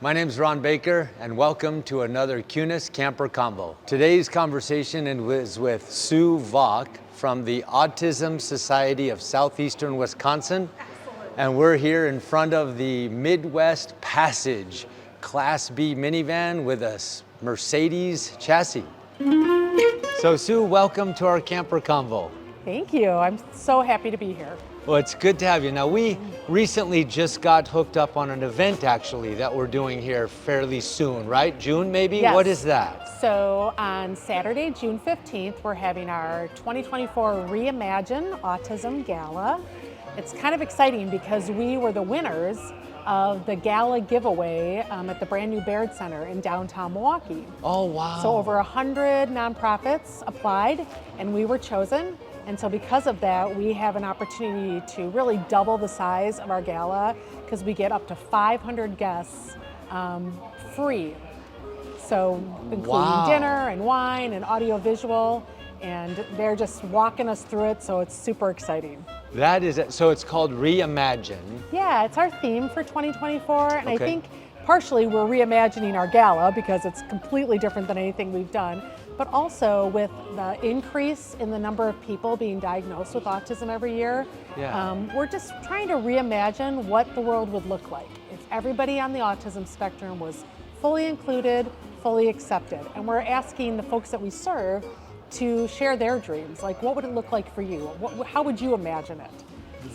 My name is Ron Baker, and welcome to another Kunes Camper Convo. Today's conversation is with Sue Vaughn from the Autism Society of Southeastern Wisconsin. Excellent. And we're here in front of the Midwest Passage Class B minivan with a Mercedes chassis. So Sue, welcome to our Camper Convo. Thank you. I'm so happy to be here. Well, it's good to have you. Now, we recently just got hooked up on an event, actually, that we're doing here fairly soon, right? June, maybe? Yes. What is that? So on Saturday, June 15th, we're having our 2024 Reimagine Autism Gala. It's kind of exciting because we were the winners of the gala giveaway at the brand new Baird Center in downtown Milwaukee. Oh, wow. So over 100 nonprofits applied and we were chosen. And so because of that, we have an opportunity to really double the size of our gala because we get up to 500 guests free. So including dinner and wine and audio visual, and they're just walking us through it, so it's super exciting. That is it. So it's called Reimagine. Yeah, it's our theme for 2024, and Okay. I think partially we're reimagining our gala because it's completely different than anything we've done, but also with the increase in the number of people being diagnosed with autism every year, we're just trying to reimagine what the world would look like if everybody on the autism spectrum was fully included, fully accepted. And we're asking the folks that we serve to share their dreams. Like, what would it look like for you? How would you imagine it?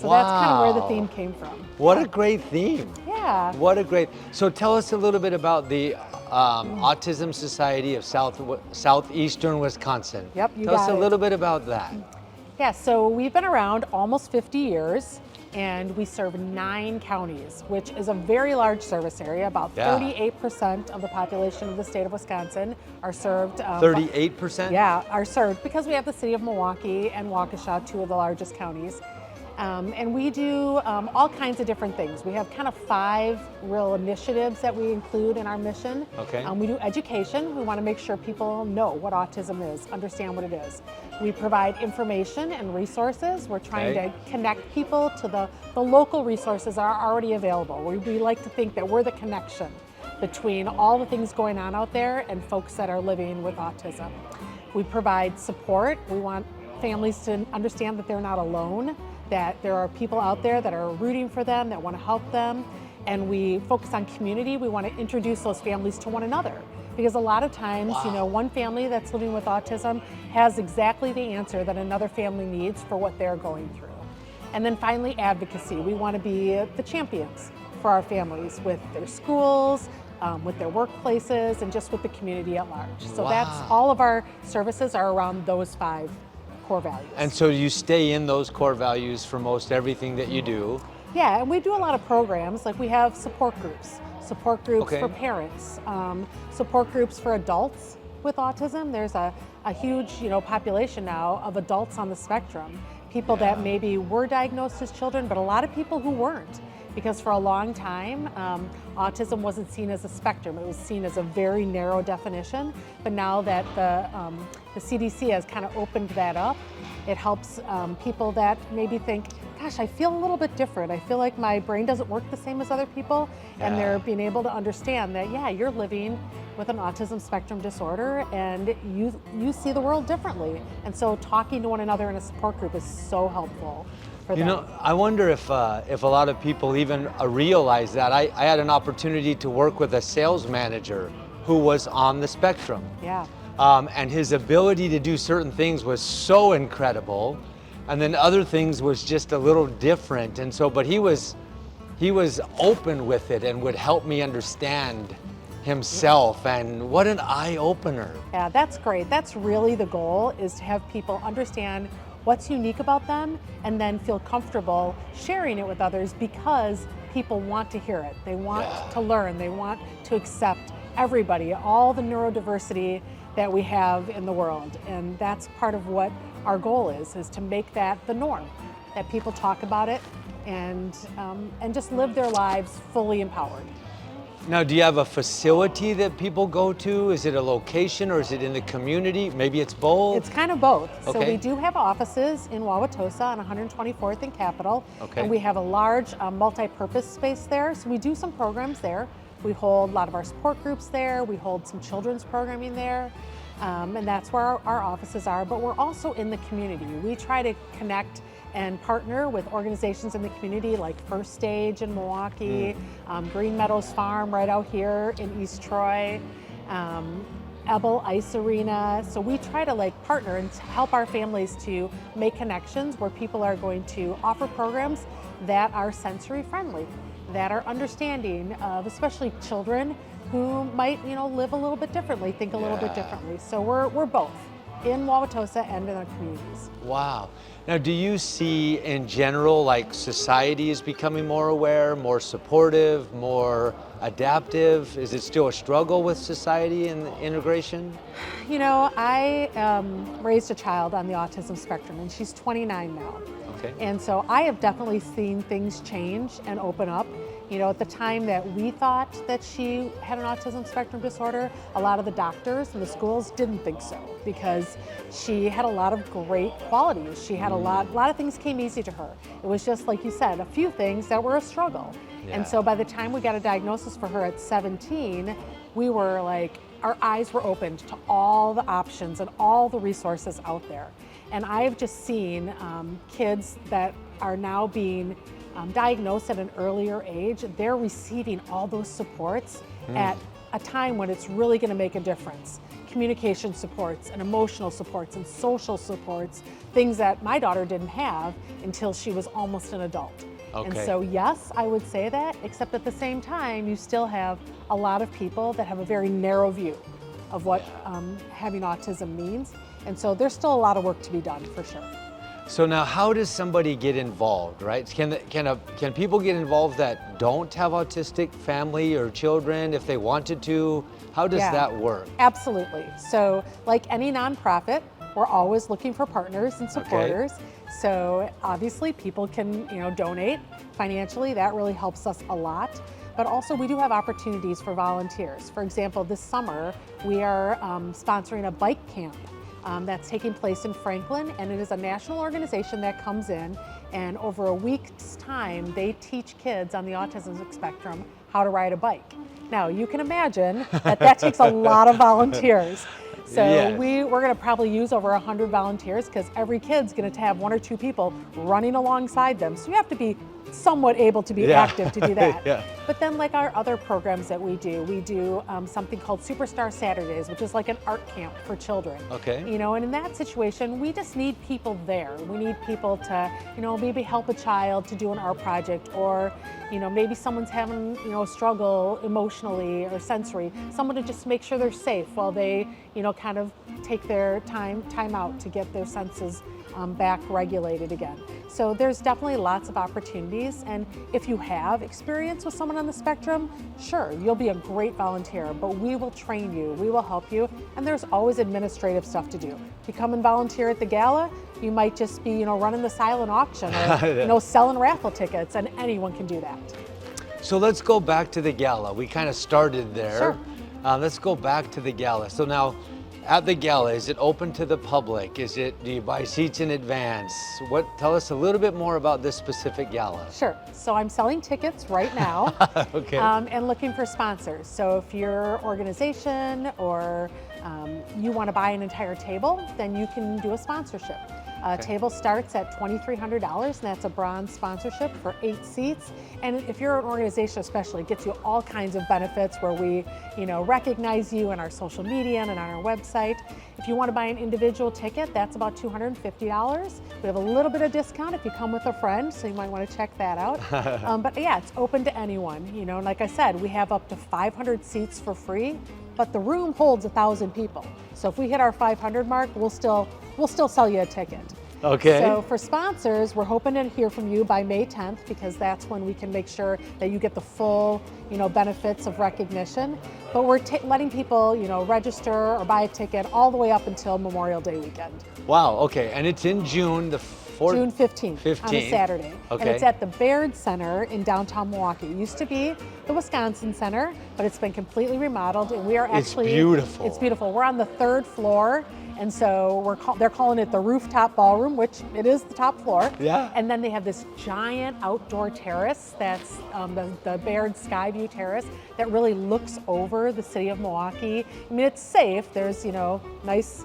So that's kind of where the theme came from. What a great theme. Yeah. What a great, so tell us a little bit about the Autism Society of Southeastern Wisconsin. Yep, you Tell us got a it. little bit about that. Yeah, so we've been around almost 50 years and we serve 9 counties, which is a very large service area. About 38% of the population of the state of Wisconsin are served. 38%? Yeah, are served because we have the city of Milwaukee and Waukesha, 2 of the largest counties. And we do all kinds of different things. We have kind of 5 real initiatives that we include in our mission. Okay. We do education. We want to make sure people know what autism is, understand what it is. We provide information and resources. We're trying to connect people to the local resources that are already available. We like to think that we're the connection between all the things going on out there and folks that are living with autism. We provide support. We want families to understand that they're not alone, that there are people out there that are rooting for them, that want to help them. And we focus on community. We want to introduce those families to one another. Because a lot of times, you know, one family that's living with autism has exactly the answer that another family needs for what they're going through. And then finally, advocacy. We want to be the champions for our families with their schools, with their workplaces, and just with the community at large. So that's all of our services are around those 5 core values. And so you stay in those core values for most everything that you do. Yeah, and we do a lot of programs, like we have support groups for parents, support groups for adults with autism. There's a huge, population now of adults on the spectrum, people that maybe were diagnosed as children, but a lot of people who weren't. Because for a long time, autism wasn't seen as a spectrum. It was seen as a very narrow definition. But now that the CDC has kind of opened that up, it helps people that maybe think, gosh, I feel a little bit different. I feel like my brain doesn't work the same as other people. And they're being able to understand that, you're living with an autism spectrum disorder and you see the world differently. And so talking to one another in a support group is so helpful. I wonder if a lot of people even realize that. I had an opportunity to work with a sales manager who was on the spectrum. Yeah. And his ability to do certain things was so incredible. And then other things was just a little different. And so, but he was open with it and would help me understand himself. And what an eye opener. Yeah, that's great. That's really the goal, is to have people understand what's unique about them and then feel comfortable sharing it with others because people want to hear it. They want to learn. They want to accept everybody, all the neurodiversity that we have in the world. And that's part of what our goal is to make that the norm, that people talk about it and just live their lives fully empowered. Now, do you have a facility that people go to? Is it a location or is it in the community? Maybe it's both? It's kind of both. Okay. So we do have offices in Wauwatosa on 124th and Capitol. Okay. And we have a large multi-purpose space there. So we do some programs there We hold a lot of our support groups there. We hold some children's programming there. And that's where our offices are, but we're also in the community. We try to connect and partner with organizations in the community like First Stage in Milwaukee, Green Meadows Farm right out here in East Troy, Ebel Ice Arena. So we try to partner and help our families to make connections where people are going to offer programs that are sensory friendly, that are understanding of especially children who might, live a little bit differently, think a little bit differently. So we're both in Wauwatosa and in our communities. Wow. Now, do you see in general, society is becoming more aware, more supportive, more adaptive? Is it still a struggle with society and integration? I raised a child on the autism spectrum, and she's 29 now. Okay. And so I have definitely seen things change and open up. At the time that we thought that she had an autism spectrum disorder, a lot of the doctors and the schools didn't think so because she had a lot of great qualities. She had a lot of things came easy to her. It was just, like you said, a few things that were a struggle. Yeah. And so by the time we got a diagnosis for her at 17, we were our eyes were opened to all the options and all the resources out there. And I've just seen kids that are now being diagnosed at an earlier age. They're receiving all those supports at a time when it's really going to make a difference. Communication supports and emotional supports and social supports, things that my daughter didn't have until she was almost an adult. Okay. And so yes, I would say that, except at the same time, you still have a lot of people that have a very narrow view of what having autism means. And so there's still a lot of work to be done, for sure. So now, how does somebody get involved, right? Can people get involved that don't have autistic family or children if they wanted to? How does that work? Absolutely. So like any nonprofit, we're always looking for partners and supporters. Okay. So obviously people can, donate financially. That really helps us a lot. But also we do have opportunities for volunteers. For example, this summer we are sponsoring a bike camp. That's taking place in Franklin, and it is a national organization that comes in, and over a week's time they teach kids on the autism spectrum how to ride a bike. Now you can imagine that takes a lot of volunteers. So yes. we're going to probably use over 100 volunteers because every kid's going to have 1 or 2 people running alongside them. So you have to be somewhat able to be active to do that. Yeah. But then our other programs that we do something called Superstar Saturdays, which is like an art camp for children. Okay. And in that situation, we just need people there. We need people to, maybe help a child to do an art project, or, maybe someone's having, a struggle emotionally or sensory, someone to just make sure they're safe while they, kind of take their time out to get their senses back regulated again. So there's definitely lots of opportunities, and if you have experience with someone on the spectrum, sure, you'll be a great volunteer, but we will train you, we will help you, and there's always administrative stuff to do. If you come and volunteer at the gala, you might just be, running the silent auction or, selling raffle tickets, and anyone can do that. So let's go back to the gala. We kind of started there. Sure. Let's go back to the gala. So now, at the gala, is it open to the public? Do you buy seats in advance? Tell us a little bit more about this specific gala. Sure. So I'm selling tickets right now. Okay. And looking for sponsors. So if your organization or you want to buy an entire table, then you can do a sponsorship. Table starts at $2,300, and that's a bronze sponsorship for 8 seats. And if you're an organization especially, it gets you all kinds of benefits where we, recognize you in our social media and on our website. If you want to buy an individual ticket, that's about $250. We have a little bit of discount if you come with a friend, so you might want to check that out. But yeah, it's open to anyone. Like I said, we have up to 500 seats for free, but the room holds 1,000 people. So if we hit our 500 mark, we'll still sell you a ticket. Okay. So for sponsors, we're hoping to hear from you by May 10th, because that's when we can make sure that you get the full, benefits of recognition. But we're letting people, register or buy a ticket all the way up until Memorial Day weekend. Wow. Okay. And it's in June, June 15th on a Saturday. Okay. And it's at the Baird Center in downtown Milwaukee. It used to be the Wisconsin Center, but it's been completely remodeled, and we are actually— It's beautiful. It's beautiful. We're on the 3rd floor, And so they're calling it the rooftop ballroom, which it is the top floor. Yeah. And then they have this giant outdoor terrace that's the Baird Skyview Terrace that really looks over the city of Milwaukee. I mean, it's safe. There's, nice,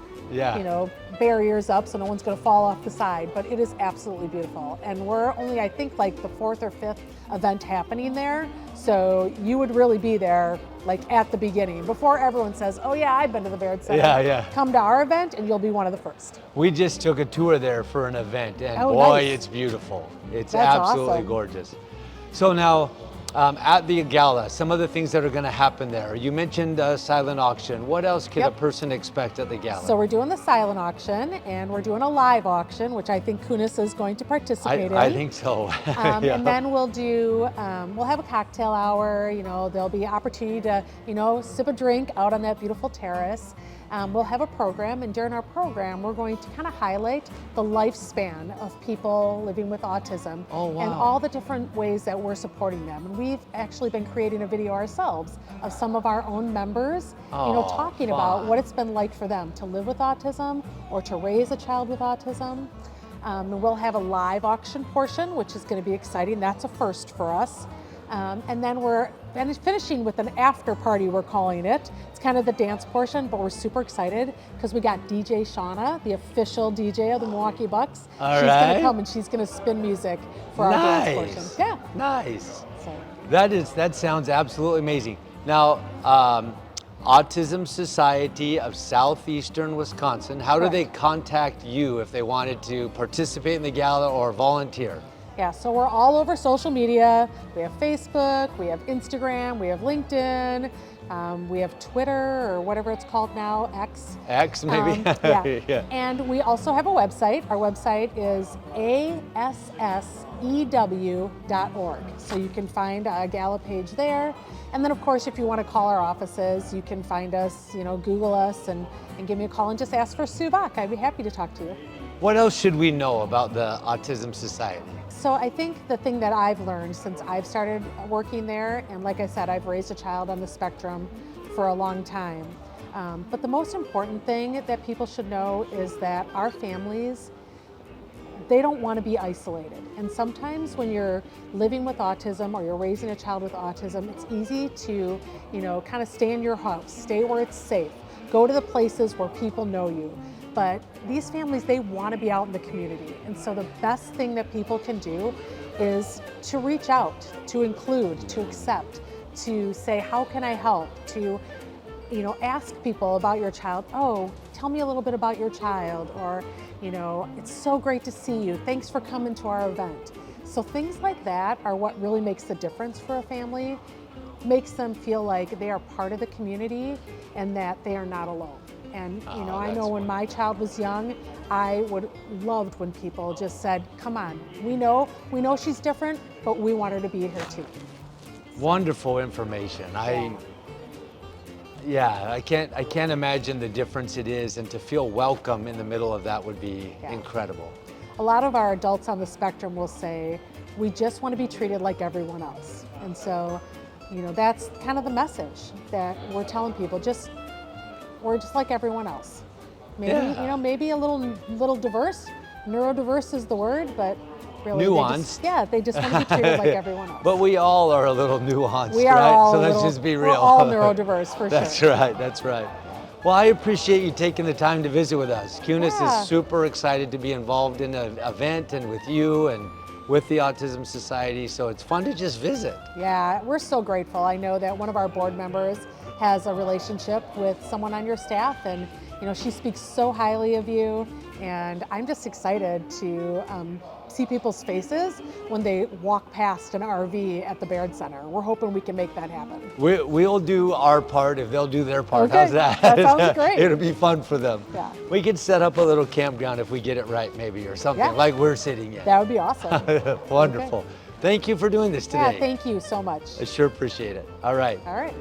barriers up so no one's going to fall off the side, but it is absolutely beautiful. And we're only, I think, like the 4th or 5th event happening there. So you would really be there like at the beginning before everyone says, oh yeah, I've been to the Baird Center. Yeah. Come to our event and you'll be one of the first. We just took a tour there for an event, and Oh, boy, nice. it's beautiful. It's That's absolutely awesome. gorgeous. So now, at the gala, some of the things that are going to happen there. You mentioned silent auction. What else can a person expect at the gala? So we're doing the silent auction, and we're doing a live auction, which I think Kunes is going to participate in. I think so. And then we'll have a cocktail hour. There'll be opportunity to, sip a drink out on that beautiful terrace. We'll have a program, and during our program, we're going to kind of highlight the lifespan of people living with autism. Oh, wow. And all the different ways that we're supporting them. And we've actually been creating a video ourselves of some of our own members, talking about what it's been like for them to live with autism or to raise a child with autism. We'll have a live auction portion, which is going to be exciting. That's a first for us. And then we're finishing with an after party, we're calling it. It's kind of the dance portion, but we're super excited because we got DJ Shauna, the official DJ of the Milwaukee Bucks. She's going to come and she's going to spin music for our dance portion. Yeah. Nice. So. That sounds absolutely amazing. Now, Autism Society of Southeastern Wisconsin, how do they contact you if they wanted to participate in the gala or volunteer? Yeah, so we're all over social media. We have Facebook, we have Instagram, we have LinkedIn, we have Twitter, or whatever it's called now, X. X, maybe? Yeah. And we also have a website. Our website is assew.org. So you can find a gala page there. And then, of course, if you want to call our offices, you can find us, Google us and give me a call and just ask for Sue Bach. I'd be happy to talk to you. What else should we know about the Autism Society? So I think the thing that I've learned since I've started working there, and like I said, I've raised a child on the spectrum for a long time, but the most important thing that people should know is that our families, they don't want to be isolated. And sometimes when you're living with autism or you're raising a child with autism, it's easy to, kind of stay in your house, stay where it's safe, go to the places where people know you. But these families, they want to be out in the community. And so the best thing that people can do is to reach out, to include, to accept, to say, how can I help? To, ask people about your child. Oh, tell me a little bit about your child. Or, it's so great to see you. Thanks for coming to our event. So things like that are what really makes the difference for a family, makes them feel like they are part of the community and that they are not alone. And I know when my child was young, I loved when people just said, "Come on, we know she's different, but we want her to be here too." Wonderful information. I can't imagine the difference it is, and to feel welcome in the middle of that would be incredible. A lot of our adults on the spectrum will say, "We just want to be treated like everyone else," and so, that's kind of the message that we're telling people. We're just like everyone else. Maybe maybe a little diverse. Neurodiverse is the word, but really nuanced. They just want to be treated like everyone else. But we all are a little nuanced, we are right? all so let's just be real. We're all neurodiverse for That's sure. That's right. Well, I appreciate you taking the time to visit with us. Kunes is super excited to be involved in an event and with you and with the Autism Society, so it's fun to just visit. Yeah, we're so grateful. I know that one of our board members has a relationship with someone on your staff, and she speaks so highly of you, and I'm just excited to see people's faces when they walk past an RV at the Baird Center. We're hoping we can make that happen. We'll do our part if they'll do their part. Okay. How's that? That sounds great. It'll be fun for them. Yeah. We could set up a little campground if we get it right, maybe, or something like we're sitting in. That would be awesome. Wonderful. Okay. Thank you for doing this today. Yeah, thank you so much. I sure appreciate it. All right. All right.